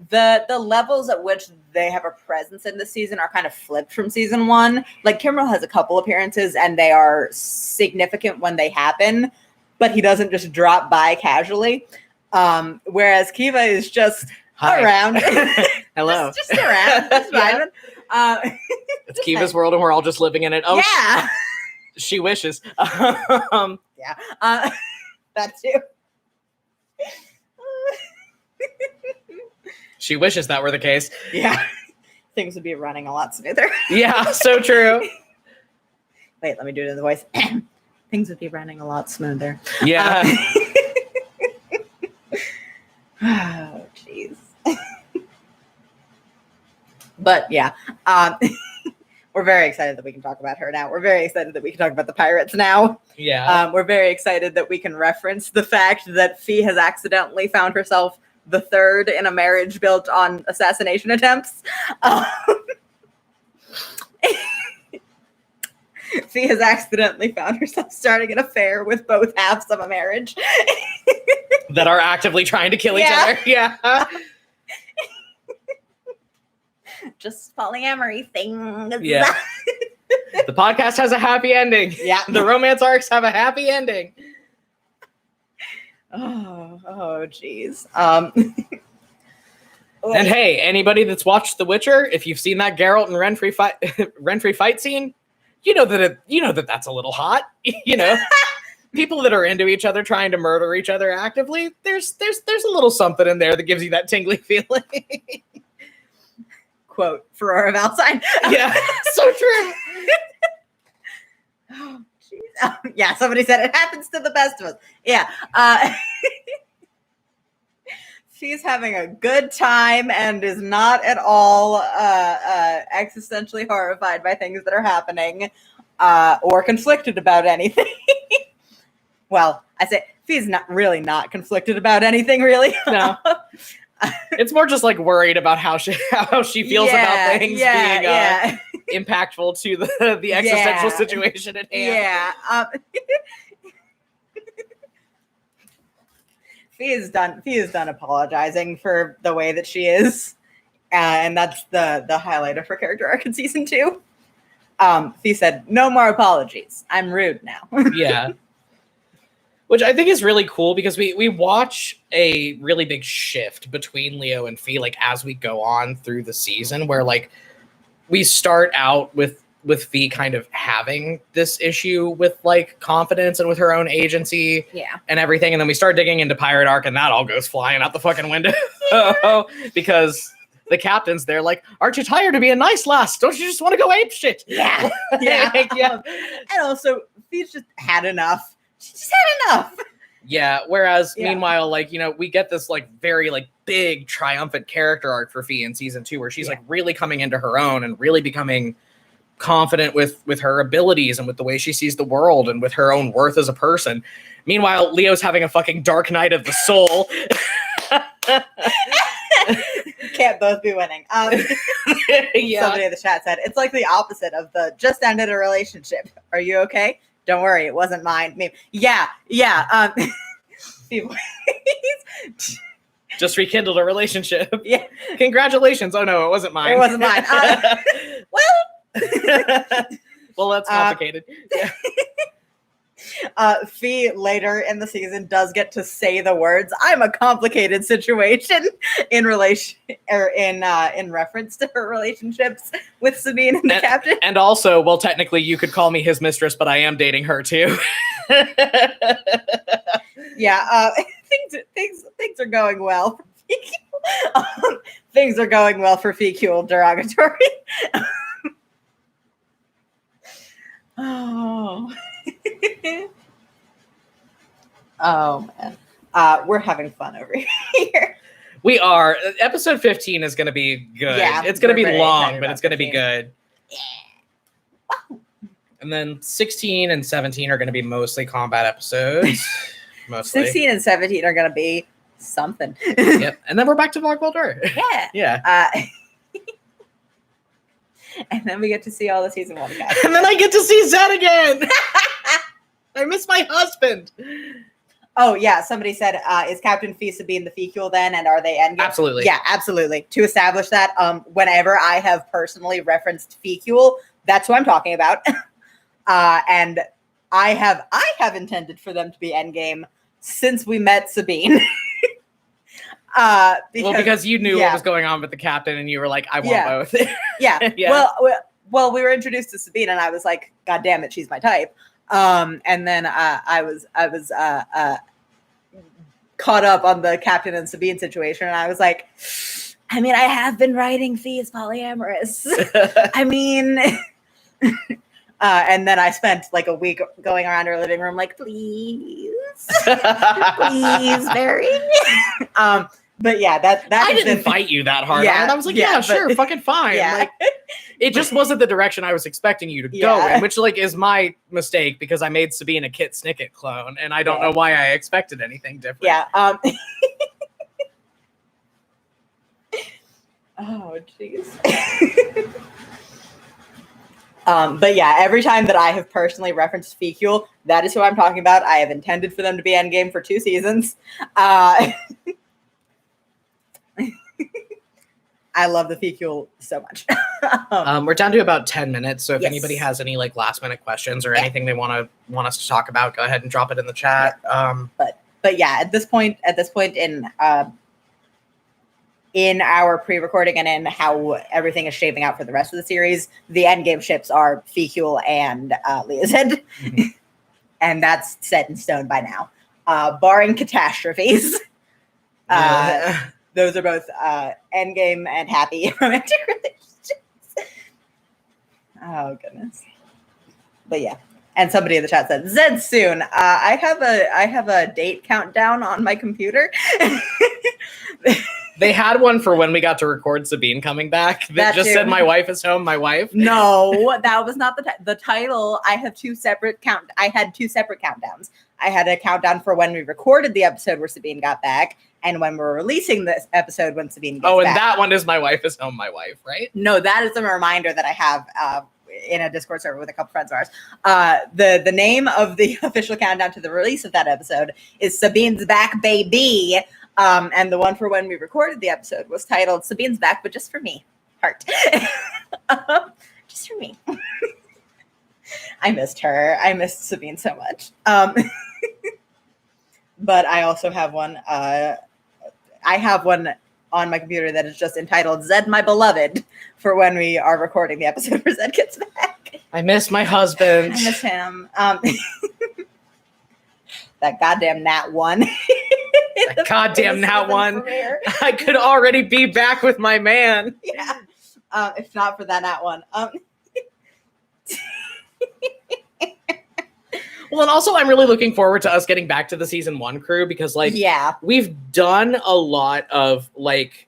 The levels at which they have a presence in this season are kind of flipped from season 1. Like Kimmerl has a couple appearances, and they are significant when they happen, but he doesn't just drop by casually. Whereas Kiva is just around. Hello. just around. Just vibing. It's Kiva's world, and we're all just living in it. Oh, yeah. She wishes. That too. She wishes that were the case. Yeah. Things would be running a lot smoother. Yeah, so true. Wait, let me do it in the voice. Things would be running a lot smoother. Yeah. Oh, jeez. But yeah. We're very excited that we can talk about her now. We're very excited that we can talk about the pirates now. Yeah. We're very excited that we can reference the fact that Fee has accidentally found herself the third in a marriage built on assassination attempts. Fee has accidentally found herself starting an affair with both halves of a marriage. That are actively trying to kill each other. Yeah. Just polyamory things. Yeah. The podcast has a happy ending. Yeah. The romance arcs have a happy ending. Oh, geez. And hey, anybody that's watched The Witcher, if you've seen that Geralt and Renfrey fight scene, you know that that's a little hot. You know, people that are into each other trying to murder each other actively. There's a little something in there that gives you that tingly feeling. Quote, Ferrara Valsine. Yeah, so true. Oh, geez. Yeah, somebody said it happens to the best of us. Yeah. She's having a good time and is not at all existentially horrified by things that are happening or conflicted about anything. Well, I say Fee's not conflicted about anything, really. No. It's more just like worried about how she feels about things being impactful to the existential situation at hand. Yeah. Fee is done apologizing for the way that she is, and that's the highlight of her character arc in season 2. Fee said, "No more apologies. I'm rude now." Yeah. Which I think is really cool because we watch a really big shift between Leo and Fee, like as we go on through the season, where like we start out with Fee kind of having this issue with like confidence and with her own agency and everything. And then we start digging into Pirate Arc and that all goes flying out the fucking window. because the captain's there like, aren't you tired of being nice, lass? Don't you just want to go ape shit? Yeah. Yeah. And also, Fee's just had enough. She just had enough. Yeah, whereas meanwhile, like, you know, we get this like very like big triumphant character arc for Fee in season 2 where she's like really coming into her own and really becoming confident with her abilities and with the way she sees the world and with her own worth as a person. Meanwhile, Leo's having a fucking dark night of the soul. Can't both be winning. Somebody in the chat said it's like the opposite of the just ended a relationship. Are you okay? Don't worry, it wasn't mine. Yeah. Just rekindled a relationship. Yeah. Congratulations. Oh no, it wasn't mine. It wasn't mine. Well, that's complicated. Fee later in the season does get to say the words "I'm a complicated situation" in relation or in reference to her relationships with Sabine and the captain. And also, well, technically, you could call me his mistress, but I am dating her too. Yeah, things are going well. Things are going well for Fecule derogatory. Oh. Oh man, we're having fun over here. We are. Episode 15 is going to be good. Yeah, it's going to be long, but it's going to 15. be good. Yeah. And then 16 and 17 are going to be mostly combat episodes. Mostly. 16 and 17 are going to be something. Yep. And then we're back to Vogvaldur. Yeah. Yeah. And then we get to see all the season 1 guys. And then I get to see Zed again. I miss my husband. Oh, yeah. Somebody said, is Captain Fee Sabine the Fecule then? And are they endgame? Absolutely. Yeah, absolutely. To establish that, whenever I have personally referenced Fecule, that's who I'm talking about. And I have intended for them to be endgame since we met Sabine. Because you knew what was going on with the captain and you were like, I want both. Yeah. Well, we were introduced to Sabine and I was like, God damn it, she's my type. And then I was caught up on the Captain and Sabine situation, and I was like, I mean, I have been writing Fee as polyamorous. I mean, and then I spent like a week going around her living room, like, please, Barry. But yeah, that I didn't fight you that hard. Yeah, on it. I was like, yeah, sure, fucking fine. Yeah. Like, it just wasn't the direction I was expecting you to go in, which like is my mistake because I made Sabine a Kit Snicket clone, and I don't know why I expected anything different. Yeah. Oh, jeez. But yeah, every time that I have personally referenced Fecule, that is who I'm talking about. I have intended for them to be endgame for 2 seasons. I love the Fecule so much. We're down to about 10 minutes, so if anybody has any like last minute questions or anything they want us to talk about, go ahead and drop it in the chat. But yeah, at this point in our pre-recording and in how everything is shaping out for the rest of the series, the endgame ships are Fecule and Leozed. Mm-hmm. And that's set in stone by now. Barring catastrophes. Those are both endgame and happy romantic relationships. Oh goodness. But yeah. And somebody in the chat said, Zed soon. I have a date countdown on my computer. They had one for when we got to record Sabine coming back. That just said, "My wife is home." My wife. No, that was not the title. I had two separate countdowns. I had a countdown for when we recorded the episode where Sabine got back, and when we're releasing this episode when Sabine gets back. Oh, and that one is "My wife is home." My wife, right? No, that is a reminder that I have in a Discord server with a couple friends of ours. The name of the official countdown to the release of that episode is Sabine's Back, Baby. And the one for when we recorded the episode was titled Sabine's Back, but just for me. Heart. Just for me. I missed her. I missed Sabine so much. But I also have one. I have one on my computer that is just entitled Zed, My Beloved, for when we are recording the episode where Zed gets back. I miss my husband. I miss him. That goddamn Nat 1. Goddamn that season one. premiere. I could already be back with my man. Yeah. If not for that one. Well, and also I'm really looking forward to us getting back to the season 1 crew because like we've done a lot of like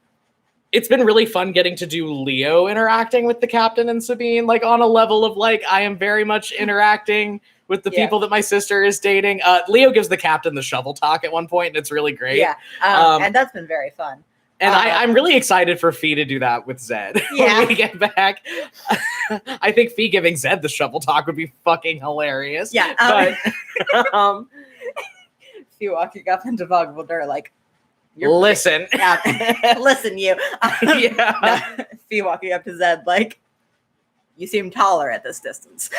it's been really fun getting to do Leo interacting with the captain and Sabine, like on a level of like, I am very much interacting with the people that my sister is dating. Leo gives the captain the shovel talk at one point, and it's really great. Yeah, and that's been very fun. And I'm really excited for Fee to do that with Zed when we get back. I think Fee giving Zed the shovel talk would be fucking hilarious. Yeah. But Fee walking up into Vogelder like, listen. Listen, you. Fee walking up to Zed like, you seem taller at this distance.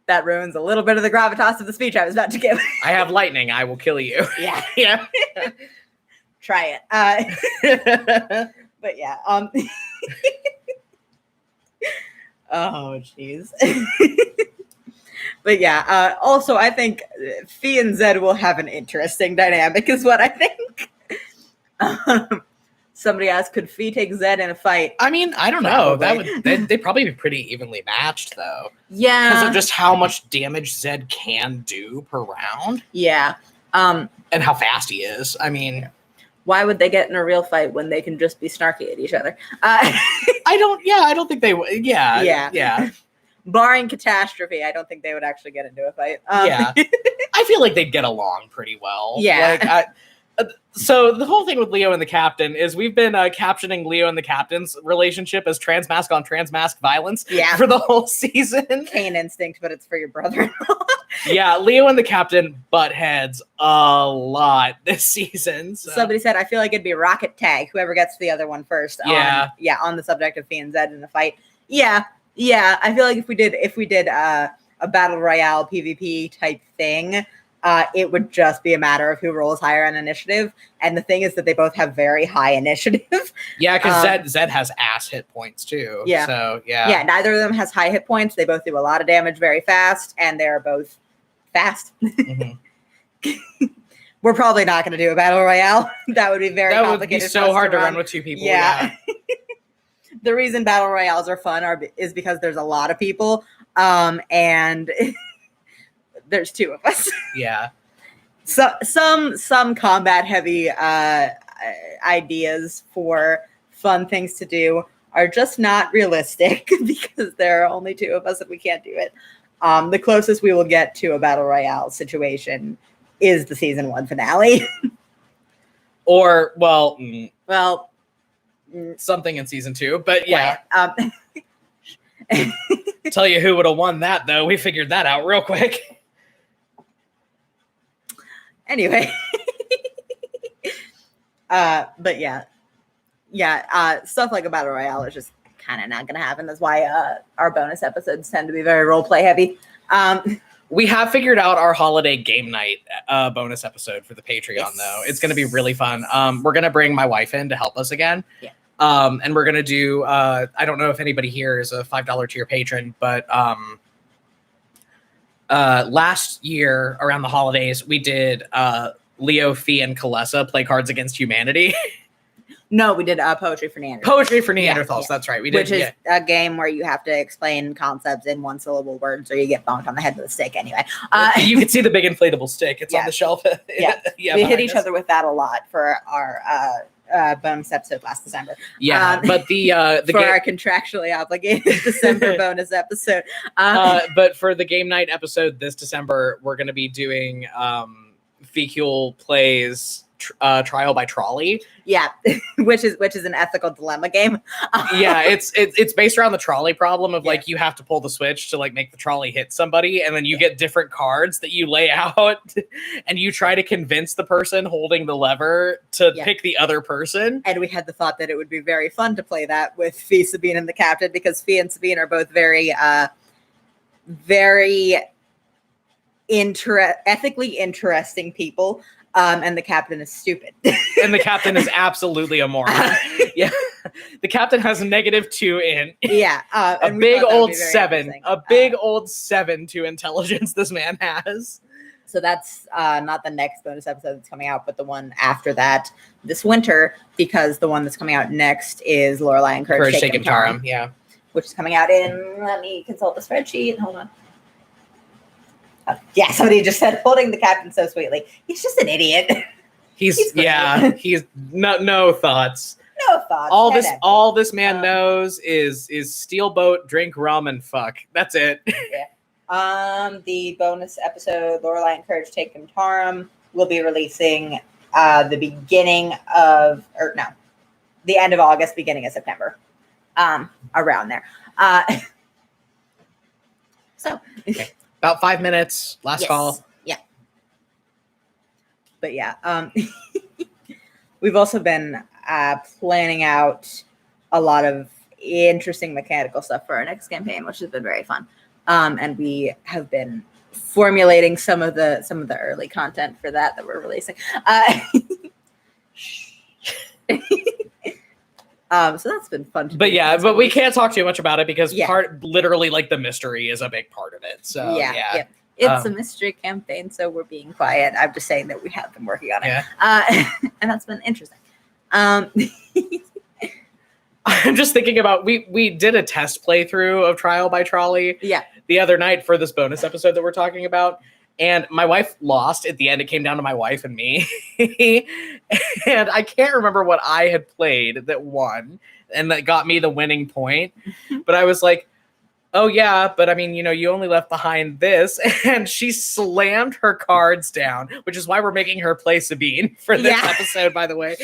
That ruins a little bit of the gravitas of the speech I was about to give. I have lightning. I will kill you. Yeah. Yeah. Try it. But yeah. Oh, jeez. But yeah, also I think Fee and Zed will have an interesting dynamic is what I think. Somebody asked, could Fee take Zed in a fight? I mean, I don't know. They'd probably be pretty evenly matched though. Yeah. Because of just how much damage Zed can do per round. Yeah. And how fast he is. I mean, why would they get in a real fight when they can just be snarky at each other? I don't think they would. Yeah. Barring catastrophe, I don't think they would actually get into a fight. Yeah. I feel like they'd get along pretty well. Yeah. Like, so the whole thing with Leo and the captain is we've been captioning Leo and the captain's relationship as transmask on transmask violence for the whole season. Cain instinct, but it's for your brother-in-law. Yeah, Leo and the captain butt heads a lot this season. So. Somebody said, I feel like it'd be rocket tag, whoever gets the other one first. On the subject of Fee and Zed in a fight. Yeah. I feel like if we did a battle royale PvP type thing, it would just be a matter of who rolls higher on initiative. And the thing is that they both have very high initiative. Yeah, because Zed has ass hit points too. Yeah. So, yeah. Yeah, neither of them has high hit points. They both do a lot of damage very fast, and they're both fast. Mm-hmm. We're probably not going to do a battle royale. That would be very complicated. That would be so hard to run with two people. Yeah. The reason battle royales are fun is because there's a lot of people, and there's two of us. Yeah. So some combat heavy ideas for fun things to do are just not realistic because there are only two of us and we can't do it. The closest we will get to a battle royale situation is the season 1 finale. Or something in season 2, but yeah. Tell you who would have won that though. We figured that out real quick. Anyway. But stuff like a battle royale is just kind of not going to happen. That's why our bonus episodes tend to be very role play heavy. We have figured out our holiday game night bonus episode for the Patreon, though. It's going to be really fun. We're going to bring my wife in to help us again. Yeah. And we're going to do, I don't know if anybody here is a $5 tier patron, but last year around the holidays, we did Leo, Fee, and Kalessa play Cards Against Humanity. No, we did Poetry for Neanderthals. Poetry for Neanderthals, that's right. We did, which is a game where you have to explain concepts in one-syllable words or you get bonked on the head with a stick anyway. You can see the big inflatable stick. It's on the shelf. We hit each other with that a lot for our bonus episode last December. Yeah, but the for our contractually obligated December bonus episode. But for the game night episode this December, we're going to be doing Fecule Plays Trial by Trolley. Yeah, which is an ethical dilemma game. Yeah, it's based around the trolley problem of like you have to pull the switch to like make the trolley hit somebody, and then you get different cards that you lay out, and you try to convince the person holding the lever to pick the other person. And we had the thought that it would be very fun to play that with Fee, Sabine, and the captain because Fee and Sabine are both very ethically interesting people. And the captain is stupid. And the captain is absolutely a moron. Yeah. The captain has a -2 in. Yeah. A big old 7. A big old 7 to intelligence this man has. So that's not the next bonus episode that's coming out, but the one after that this winter, because the one that's coming out next is Lorelai and Courage Taken Tarum, yeah, which is coming out in. Let me consult the spreadsheet. Hold on. Yeah, somebody just said holding the captain so sweetly. He's just an idiot. He's no thoughts. No thoughts. All this man knows is steelboat, drink rum, and fuck. That's it. Yeah. The bonus episode, Lorelai and Courage Taken Tarum, will be releasing the end of August, beginning of September. Around there. Okay. About 5 minutes. Last call. Yeah. But yeah, we've also been planning out a lot of interesting mechanical stuff for our next campaign, which has been very fun. And we have been formulating some of the early content for that we're releasing. So that's been fun. But we can't talk too much about it because literally like the mystery is a big part of it. So yeah. It's a mystery campaign, so we're being quiet. I'm just saying that we have been working on it. Yeah. And that's been interesting. I'm just thinking about we did a test playthrough of Trial by Trolley the other night for this bonus episode that we're talking about. And my wife lost. At the end, it came down to my wife and me. And I can't remember what I had played that won and that got me the winning point. But I was like, oh, yeah, but I mean, you only left behind this. And she slammed her cards down, which is why we're making her play Sabine for this episode, by the way.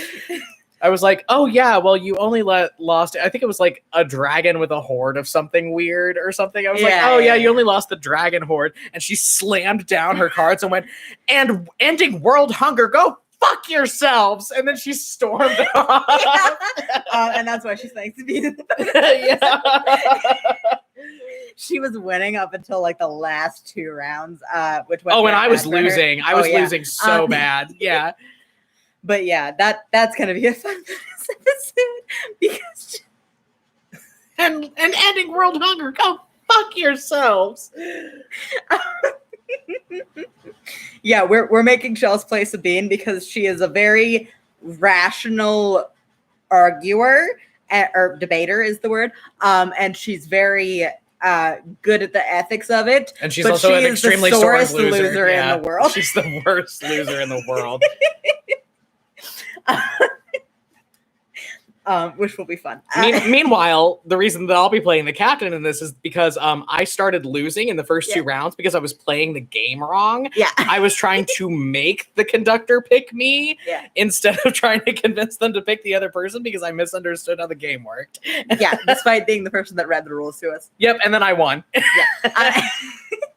I was like, oh, yeah, well, you only lost, I think it was like a dragon with a horde of something weird or something. I was you only lost the dragon horde. And she slammed down her cards and went, and ending world hunger, go fuck yourselves. And then she stormed off. And that's why she's saying Sabine. She was winning up until like the last 2 rounds, which went and I was losing. I was losing so bad. Yeah. But yeah, that's gonna be a fun episode because and ending world hunger, go fuck yourselves. Yeah, we're making Shells play Sabine because she is a very rational arguer or debater is the word, and she's very good at the ethics of it. And she's also an extremely sore loser in the world. She's the worst loser in the world. Which will be fun. Meanwhile, the reason that I'll be playing the captain in this is because I started losing in the first 2 rounds because I was playing the game wrong. Yeah. I was trying to make the conductor pick me instead of trying to convince them to pick the other person because I misunderstood how the game worked. Yeah, despite being the person that read the rules to us. Yep, and then I won.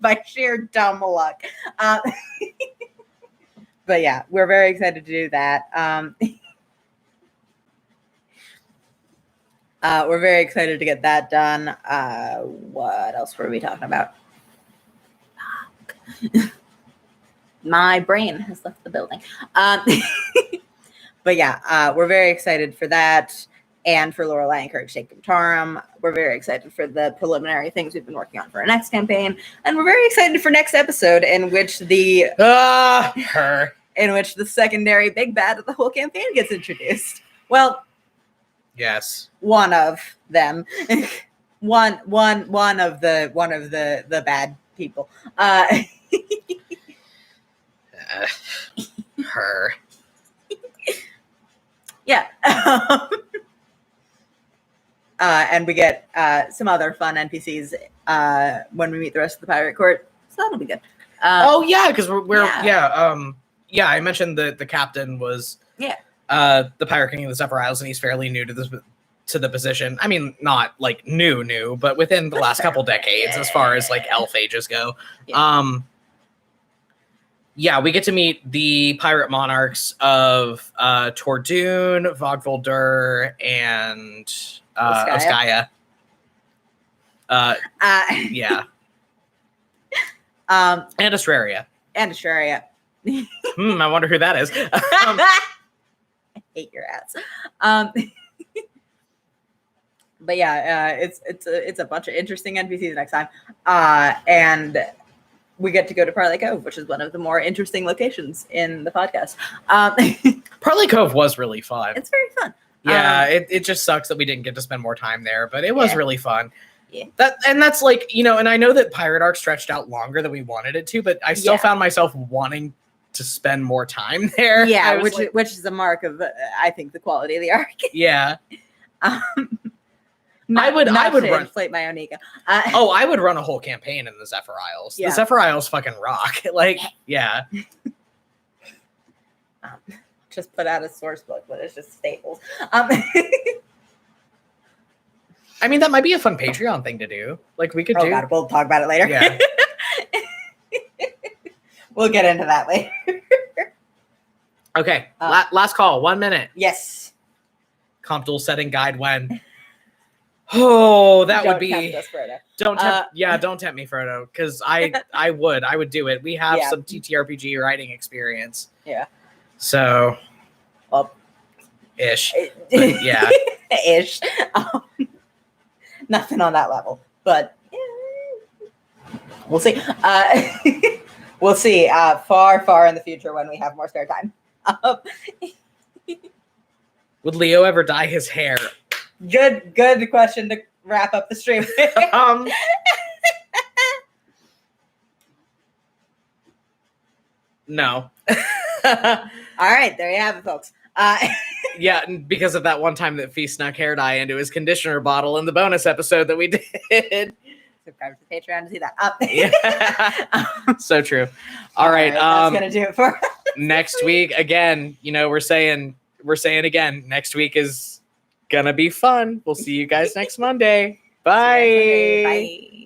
By sheer dumb luck. But yeah, we're very excited to do that. We're very excited to get that done. What else were we talking about? My brain has left the building. But yeah, we're very excited for that. And for Lorelai and Courage Taken Tarum. We're very excited for the preliminary things we've been working on for our next campaign. And we're very excited for next episode in which the secondary big bad of the whole campaign gets introduced. Well, yes. One of them. one of the bad people. Her. Yeah. And we get some other fun NPCs when we meet the rest of the pirate court. So that'll be good. Because I mentioned that the captain was the Pirate King of the Zephyr Isles, and he's fairly new to the position. I mean, not like new, but within the last couple decades, as far as like elf ages go. We get to meet the pirate monarchs of Tordoon, Vogvoldur, and Oskaya. And Astraria. I wonder who that is. I hate your ass. But yeah, it's a bunch of interesting NPCs next time. And we get to go to Parley Cove, which is one of the more interesting locations in the podcast. Parley Cove was really fun. It's very fun. Yeah, it just sucks that we didn't get to spend more time there, but it was really fun. Yeah. That's like, you know, and I know that Pirate Arc stretched out longer than we wanted it to, but I still found myself wanting to spend more time there. Yeah, which is a mark of I think the quality of the arc. Yeah. I would run, inflate my own ego. I would run a whole campaign in the Zephyr Isles. Yeah. The Zephyr Isles fucking rock. Like, yeah. Just put out a source book, but it's just staples. I mean, that might be a fun Patreon thing to do. Like, we could do. God, we'll talk about it later. Yeah. We'll get into that later. Okay, last call. 1 minute. Yes. Comp dual setting guide when. Oh, that would be. Tempt us, Frodo. Don't tempt me, Frodo, because I would do it. We have some TTRPG writing experience. Yeah. So. Well. Ish. But yeah. Ish. Nothing on that level, but we'll see. We'll see. Far in the future when we have more spare time. Would Leo ever dye his hair? Good question to wrap up the stream. No. All right, there you have it, folks. Yeah, because of that one time that Fee snuck hair dye into his conditioner bottle in the bonus episode that we did. Subscribe to the Patreon to see that. Yeah. So true. All right. That's gonna do it for us. Next week, again, you know, we're saying again, next week is gonna be fun. We'll see you guys next Monday. Bye. Bye.